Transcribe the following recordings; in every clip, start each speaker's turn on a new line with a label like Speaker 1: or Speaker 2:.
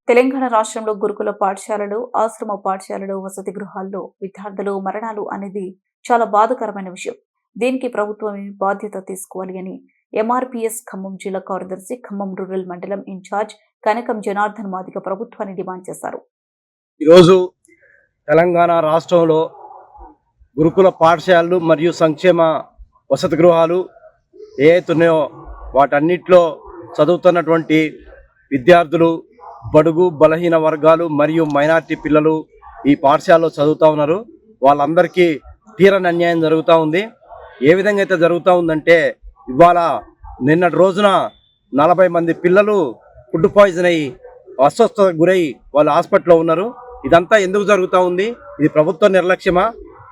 Speaker 1: తెలంగాణ రాష్ట్రంలో గురుకుల పాఠశాలలు, ఆశ్రమ పాఠశాలలు, వసతి గృహాల్లో విద్యార్థులు మరణాలు అనేది చాలా బాధాకరమైన విషయం. దీనికి ప్రభుత్వమే బాధ్యత తీసుకోవాలి అని ఎంఆర్పీఎస్ ఖమ్మం జిల్లా కార్యదర్శి, ఖమ్మం రూరల్ మండలం ఇన్ఛార్జ్ కనకం జనార్దన్ మాదిగ ప్రభుత్వాన్ని డిమాండ్ చేశారు.
Speaker 2: ఈరోజు తెలంగాణ రాష్ట్రంలో గురుకుల పాఠశాలలు మరియు సంక్షేమ వసతి గృహాలు ఏవైతే ఉన్నాయో వాటన్నిటిలో చదువుతున్నటువంటి విద్యార్థులు, బడుగు బలహీన వర్గాలు మరియు మైనారిటీ పిల్లలు ఈ పాఠశాలలో చదువుతూ ఉన్నారు. వాళ్ళందరికీ తీరని అన్యాయం జరుగుతూ ఉంది. ఏ విధంగా అయితే జరుగుతూ ఉందంటే, ఇవాళ నిన్నటి రోజున 40 మంది పిల్లలు ఫుడ్ పాయిజన్ అయ్యి అస్వస్థతకు గురై వాళ్ళు హాస్పిటల్లో ఉన్నారు. ఇదంతా ఎందుకు జరుగుతూ ఉంది? ఇది ప్రభుత్వ నిర్లక్ష్యమా,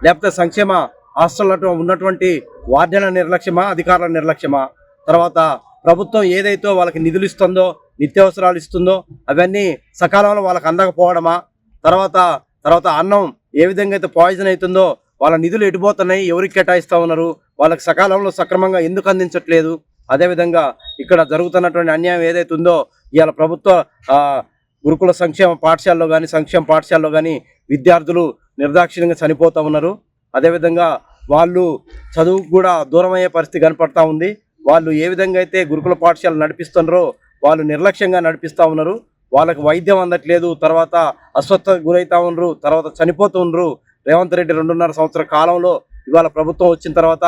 Speaker 2: లేకపోతే సంక్షేమ హాస్టల్లో ఉన్నటువంటి వార్డెన్ల నిర్లక్ష్యమా, అధికారుల నిర్లక్ష్యమా? తర్వాత ప్రభుత్వం ఏదైతే వాళ్ళకి నిధులు ఇస్తుందో, నిత్యావసరాలు ఇస్తుందో అవన్నీ సకాలంలో వాళ్ళకి అందకపోవడమా? తర్వాత అన్నం ఏ విధంగా అయితే పాయిజన్ అవుతుందో వాళ్ళ నిధులు ఎటుపోతున్నాయి, ఎవరికి కేటాయిస్తూ ఉన్నారు, వాళ్ళకి సకాలంలో సక్రమంగా ఎందుకు అందించట్లేదు? అదేవిధంగా ఇక్కడ జరుగుతున్నటువంటి అన్యాయం ఏదైతే ఉందో, ఇవాళ ప్రభుత్వ గురుకుల సంక్షేమ పాఠశాలలో కానీ విద్యార్థులు నిర్దాక్షిణ్యంగా చనిపోతూ ఉన్నారు. అదేవిధంగా వాళ్ళు చదువుకు కూడా దూరమయ్యే పరిస్థితి కనపడతా ఉంది. వాళ్ళు ఏ విధంగా అయితే గురుకుల పాఠశాలలు నడిపిస్తున్నారో వాళ్ళు నిర్లక్ష్యంగా నడిపిస్తూ ఉన్నారు. వాళ్ళకి వైద్యం అందట్లేదు, తర్వాత అస్వస్థతకు గురవుతూ ఉన్నారు, తర్వాత చనిపోతూ ఉన్నారు. రేవంత్ రెడ్డి 2.5 సంవత్సరాల కాలంలో ఇవాళ ప్రభుత్వం వచ్చిన తర్వాత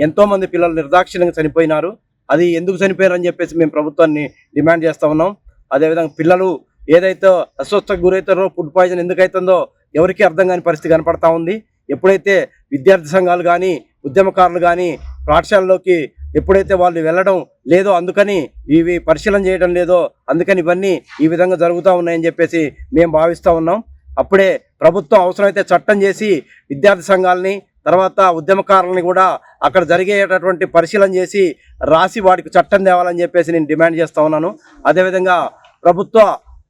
Speaker 2: ఎంతోమంది పిల్లలు నిర్దాక్షిణ్యంగా చనిపోయినారు. అది ఎందుకు చనిపోయారని చెప్పేసి మేము ప్రభుత్వాన్ని డిమాండ్ చేస్తూ ఉన్నాం. అదేవిధంగా పిల్లలు ఏదైతే అస్వస్థతకు గురవుతారో, ఫుడ్ పాయిజన్ ఎందుకు అవుతుందో ఎవరికీ అర్థం కాని పరిస్థితి కనపడతా ఉంది. ఎప్పుడైతే విద్యార్థి సంఘాలు కానీ ఉద్యమకారులు కానీ పాఠశాలలోకి ఎప్పుడైతే వాళ్ళు వెళ్ళడం లేదో, అందుకని ఇవి పరిశీలన చేయడం లేదో, అందుకని ఇవన్నీ ఈ విధంగా జరుగుతూ ఉన్నాయని చెప్పేసి మేము భావిస్తూ ఉన్నాం. అప్పుడే ప్రభుత్వం అవసరమైతే చట్టం చేసి విద్యార్థి సంఘాలని, తర్వాత ఉద్యమకారులని కూడా అక్కడ జరిగేటటువంటి పరిశీలన చేసి రాసి వాటికి చట్టం తేవాలని చెప్పేసి నేను డిమాండ్ చేస్తూ ఉన్నాను. అదేవిధంగా ప్రభుత్వ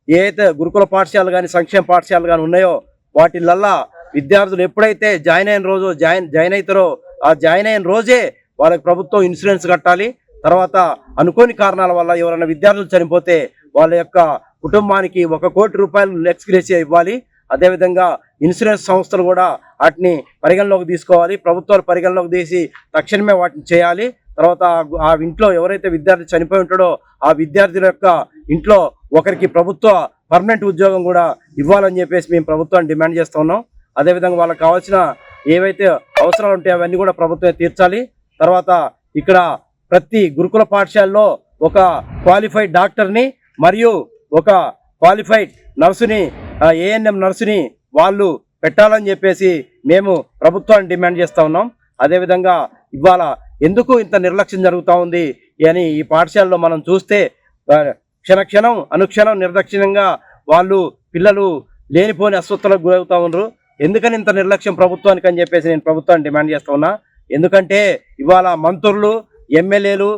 Speaker 2: ఏదైతే గురుకుల పాఠశాలలు కానీ సంక్షేమ పాఠశాలలు కానీ ఉన్నాయో వాటిలల్లా విద్యార్థులు ఎప్పుడైతే జాయిన్ అవుతారో ఆ జాయిన్ అయిన రోజే వాళ్ళకి ప్రభుత్వం ఇన్సూరెన్స్ కట్టాలి. తర్వాత అనుకోని కారణాల వల్ల ఎవరైనా విద్యార్థులు చనిపోతే వాళ్ళ యొక్క కుటుంబానికి 1 కోటి రూపాయలు ఎక్స్గ్రేషియా ఇవ్వాలి. అదేవిధంగా ఇన్సూరెన్స్ సంస్థలు కూడా వాటిని పరిగణలోకి తీసుకోవాలి. ప్రభుత్వాలు పరిగణలోకి తీసి తక్షణమే వాటిని చేయాలి. తర్వాత ఆ ఇంట్లో ఎవరైతే విద్యార్థి చనిపోయి ఉంటాడో ఆ విద్యార్థుల యొక్క ఇంట్లో ఒకరికి ప్రభుత్వ పర్మనెంట్ ఉద్యోగం కూడా ఇవ్వాలని చెప్పేసి మేము ప్రభుత్వాన్ని డిమాండ్ చేస్తూ ఉన్నాం. అదేవిధంగా వాళ్ళకి కావాల్సిన ఏవైతే అవసరాలు ఉంటాయో అవన్నీ కూడా ప్రభుత్వమే తీర్చాలి. తర్వాత ఇక్కడ ప్రతి గురుకుల పాఠశాలలో ఒక క్వాలిఫైడ్ డాక్టర్ని మరియు ఒక క్వాలిఫైడ్ నర్సుని, ఏఎన్ఎం నర్సుని వాళ్ళు పెట్టాలని చెప్పేసి మేము ప్రభుత్వాన్ని డిమాండ్ చేస్తూ ఉన్నాం. అదేవిధంగా ఇవాళ ఎందుకు ఇంత నిర్లక్ష్యం జరుగుతూ ఉంది అని ఈ పాఠశాలలో మనం చూస్తే క్షణక్షణం అనుక్షణం నిర్దాక్షిణ్యంగా వాళ్ళు పిల్లలు లేనిపోని అస్వస్థతలకు గురవుతూ ఉన్నారు. ఎందుకని ఇంత నిర్లక్ష్యం ప్రభుత్వానికి అని చెప్పేసి నేను ప్రభుత్వాన్ని డిమాండ్ చేస్తూ ఉన్నా. ఎందుకంటే ఇవాళ మంత్రులు, ఎమ్మెల్యేలు,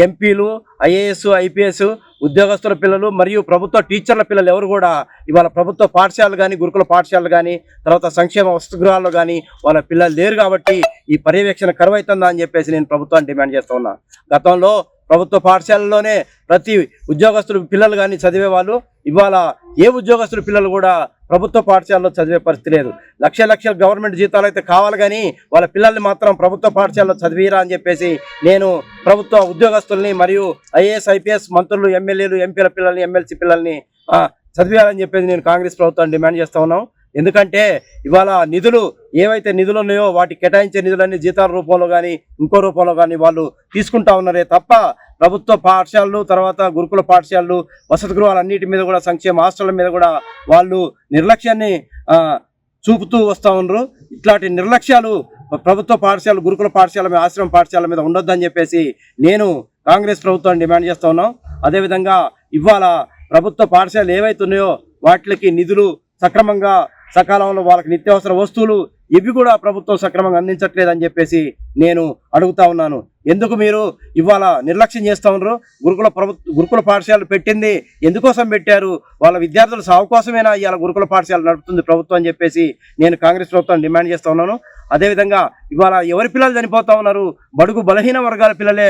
Speaker 2: ఎంపీలు, ఐఏఎస్, ఐపీఎస్ ఉద్యోగస్తుల పిల్లలు మరియు ప్రభుత్వ టీచర్ల పిల్లలు ఎవరు కూడా ఇవాళ ప్రభుత్వ పాఠశాలలు కానీ గురుకుల పాఠశాలలు కానీ తర్వాత సంక్షేమ వసతి గృహాల్లో కానీ వాళ్ళ పిల్లలు లేరు. కాబట్టి ఈ పర్యవేక్షణ కరువైతుందా అని చెప్పేసి నేను ప్రభుత్వాన్ని డిమాండ్ చేస్తూ ఉన్నా. గతంలో ప్రభుత్వ పాఠశాలల్లోనే ప్రతి ఉద్యోగస్తుల పిల్లలు కానీ చదివేవాళ్ళు. ఇవాళ ఏ ఉద్యోగస్తుల పిల్లలు కూడా ప్రభుత్వ పాఠశాలలో చదివే పరిస్థితి లేదు. లక్షల గవర్నమెంట్ జీతాలు అయితే కావాలి, కానీ వాళ్ళ పిల్లల్ని మాత్రం ప్రభుత్వ పాఠశాలలో చదివిరా అని చెప్పేసి నేను ప్రభుత్వ ఉద్యోగస్తుల్ని మరియు ఐఏఎస్, ఐపీఎస్ మంత్రులు, ఎమ్మెల్యేలు, ఎంపీల పిల్లల్ని, ఎమ్మెల్సీ పిల్లల్ని చదివేయాలని చెప్పేసి నేను కాంగ్రెస్ ప్రభుత్వాన్ని డిమాండ్ చేస్తూ ఉన్నాం. ఎందుకంటే ఇవాళ నిధులు ఏవైతే నిధులు ఉన్నాయో వాటికి కేటాయించే నిధులన్నీ జీతాల రూపంలో కానీ ఇంకో రూపంలో కానీ వాళ్ళు తీసుకుంటా ఉన్నారే తప్ప ప్రభుత్వ పాఠశాలలు, తర్వాత గురుకుల పాఠశాలలు, వసతి గృహాలన్నిటి మీద కూడా, సంక్షేమ హాస్టళ్ల మీద కూడా వాళ్ళు నిర్లక్ష్యాన్ని చూపుతూ వస్తూ ఉన్నారు. ఇట్లాంటి నిర్లక్ష్యాలు ప్రభుత్వ పాఠశాలలు, గురుకుల పాఠశాల మీద, ఆశ్రమ పాఠశాల మీద ఉండొద్దని చెప్పేసి నేను కాంగ్రెస్ ప్రభుత్వాన్ని డిమాండ్ చేస్తూ ఉన్నాం. అదేవిధంగా ఇవాళ ప్రభుత్వ పాఠశాలలు ఏవైతే ఉన్నాయో వాటికి నిధులు సక్రమంగా సకాలంలో వాళ్ళకి నిత్యావసర వస్తువులు ఇవి కూడా ప్రభుత్వం సక్రమంగా అందించట్లేదని చెప్పేసి నేను అడుగుతా ఉన్నాను. ఎందుకు మీరు ఇవాళ నిర్లక్ష్యం చేస్తూ ఉన్నారు? గురుకుల పాఠశాలలు పెట్టింది ఎందుకోసం పెట్టారు? వాళ్ళ విద్యార్థుల సాగు కోసమేనా ఇవాళ గురుకుల పాఠశాలలు నడుపుతుంది ప్రభుత్వం అని చెప్పేసి నేను కాంగ్రెస్ ప్రభుత్వాన్ని డిమాండ్ చేస్తూ ఉన్నాను. అదేవిధంగా ఇవాళ ఎవరి పిల్లలు చనిపోతూ ఉన్నారు? బడుగు బలహీన వర్గాల పిల్లలే,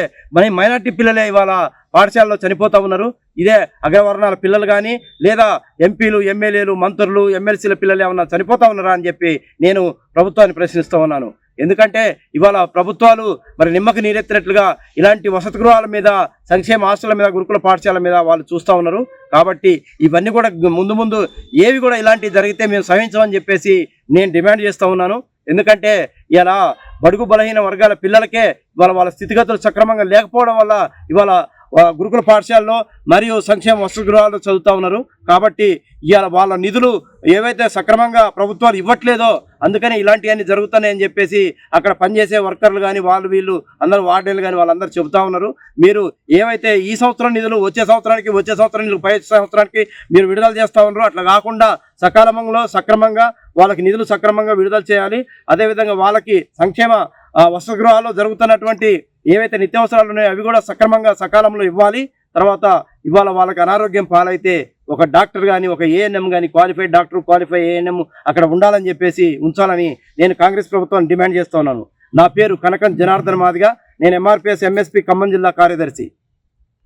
Speaker 2: మైనార్టీ పిల్లలే ఇవాళ పాఠశాలలో చనిపోతూ ఉన్నారు. ఇదే అగ్రవర్ణాల పిల్లలు కానీ లేదా ఎంపీలు, ఎమ్మెల్యేలు, మంత్రులు, ఎమ్మెల్సీల పిల్లలు ఏమన్నా చనిపోతూ ఉన్నారా అని చెప్పి నేను ప్రభుత్వాన్ని ప్రశ్నిస్తూ ఉన్నాను. ఎందుకంటే ఇవాళ ప్రభుత్వాలు మరి నిమ్మకి నీరెత్తినట్లుగా ఇలాంటి వసతి గృహాల మీద, సంక్షేమ హాస్టళ్ల మీద, గురుకుల పాఠశాల మీద వాళ్ళు చూస్తూ ఉన్నారు. కాబట్టి ఇవన్నీ కూడా ముందు ముందు ఏవి కూడా ఇలాంటివి జరిగితే మేము సహించమని చెప్పేసి నేను డిమాండ్ చేస్తూ ఉన్నాను. ఎందుకంటే ఇలా బడుగు బలహీన వర్గాల పిల్లలకే ఇవాళ వాళ్ళ స్థితిగతులు సక్రమంగా లేకపోవడం వల్ల ఇవాళ గురుకుల పాఠశాలలో మరియు సంక్షేమ వసతి గృహాల్లో చదువుతూ ఉన్నారు. కాబట్టి ఇవాళ వాళ్ళ నిధులు ఏవైతే సక్రమంగా ప్రభుత్వాలు ఇవ్వట్లేదో అందుకని ఇలాంటివన్నీ జరుగుతున్నాయని చెప్పేసి అక్కడ పనిచేసే వర్కర్లు కానీ వీళ్ళు అందరూ వార్డెన్లు కానీ వాళ్ళందరూ చెబుతూ ఉన్నారు. మీరు ఏవైతే ఈ సంవత్సరం నిధులు వచ్చే సంవత్సరం నిధులు పై సంవత్సరానికి మీరు విడుదల చేస్తూ ఉన్నారో అట్లా కాకుండా సక్రమంగా వాళ్ళకి నిధులు సక్రమంగా విడుదల చేయాలి. అదేవిధంగా వాళ్ళకి సంక్షేమ వసతి గృహాల్లో జరుగుతున్నటువంటి ఏవైతే నిత్యావసరాలు ఉన్నాయో అవి కూడా సకాలంలో ఇవ్వాలి. తర్వాత ఇవాళ వాళ్ళకి అనారోగ్యం పాలైతే ఒక డాక్టర్ కానీ, ఒక ఏఎన్ఎం కానీ, క్వాలిఫైడ్ డాక్టర్, క్వాలిఫైడ్ ఏఎన్ఎం అక్కడ ఉండాలని చెప్పేసి ఉంచాలని నేను కాంగ్రెస్ ప్రభుత్వాన్ని డిమాండ్ చేస్తున్నాను. నా పేరు కనకం జనార్దన్ మాదిగ. నేను ఎంఆర్పిఎస్ ఎంఎస్పీ ఖమ్మం జిల్లా కార్యదర్శి.